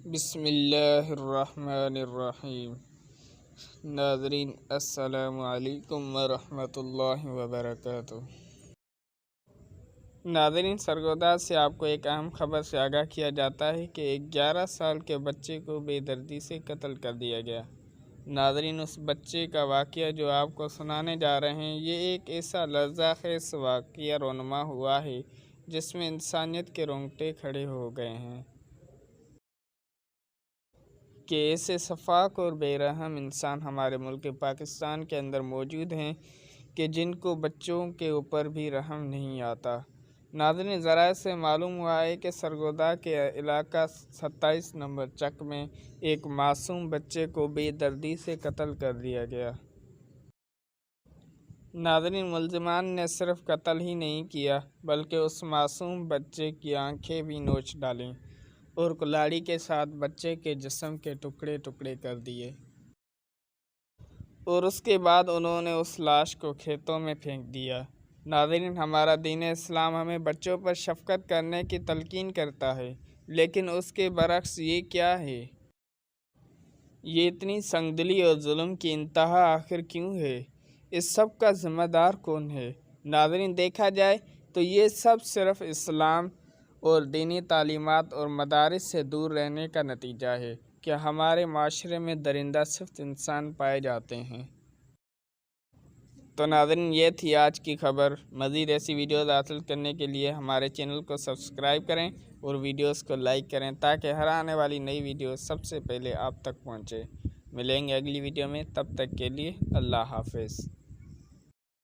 بسم اللہ الرحمن الرحیم۔ ناظرین السلام علیکم ورحمۃ اللہ وبرکاتہ۔ ناظرین، سرگودا سے آپ کو ایک اہم خبر سے آگاہ کیا جاتا ہے کہ ایک 11 سال کے بچے کو بے دردی سے قتل کر دیا گیا۔ ناظرین، اس بچے کا واقعہ جو آپ کو سنانے جا رہے ہیں، یہ ایک ایسا لرزہ خیز واقعہ رونما ہوا ہے جس میں انسانیت کے رونگٹے کھڑے ہو گئے ہیں کہ ایسے شفاق اور بے رحم انسان ہمارے ملک پاکستان کے اندر موجود ہیں کہ جن کو بچوں کے اوپر بھی رحم نہیں آتا۔ ناظرین، ذرائع سے معلوم ہوا ہے کہ سرگودا کے علاقہ 27 نمبر چک میں ایک معصوم بچے کو بے دردی سے قتل کر دیا گیا۔ ناظرین، ملزمان نے صرف قتل ہی نہیں کیا بلکہ اس معصوم بچے کی آنکھیں بھی نوچ ڈالیں اور کلاڑی کے ساتھ بچے کے جسم کے ٹکڑے ٹکڑے کر دیے، اور اس کے بعد انہوں نے اس لاش کو کھیتوں میں پھینک دیا۔ ناظرین، ہمارا دین اسلام ہمیں بچوں پر شفقت کرنے کی تلقین کرتا ہے، لیکن اس کے برعکس یہ کیا ہے؟ یہ اتنی سنگدلی اور ظلم کی انتہا آخر کیوں ہے؟ اس سب کا ذمہ دار کون ہے؟ ناظرین، دیکھا جائے تو یہ سب صرف اسلام اور دینی تعلیمات اور مدارس سے دور رہنے کا نتیجہ ہے کہ ہمارے معاشرے میں درندہ صفت انسان پائے جاتے ہیں۔ تو ناظرین، یہ تھی آج کی خبر۔ مزید ایسی ویڈیوز حاصل کرنے کے لیے ہمارے چینل کو سبسکرائب کریں اور ویڈیوز کو لائک کریں تاکہ ہر آنے والی نئی ویڈیو سب سے پہلے آپ تک پہنچے۔ ملیں گے اگلی ویڈیو میں، تب تک کے لیے اللہ حافظ۔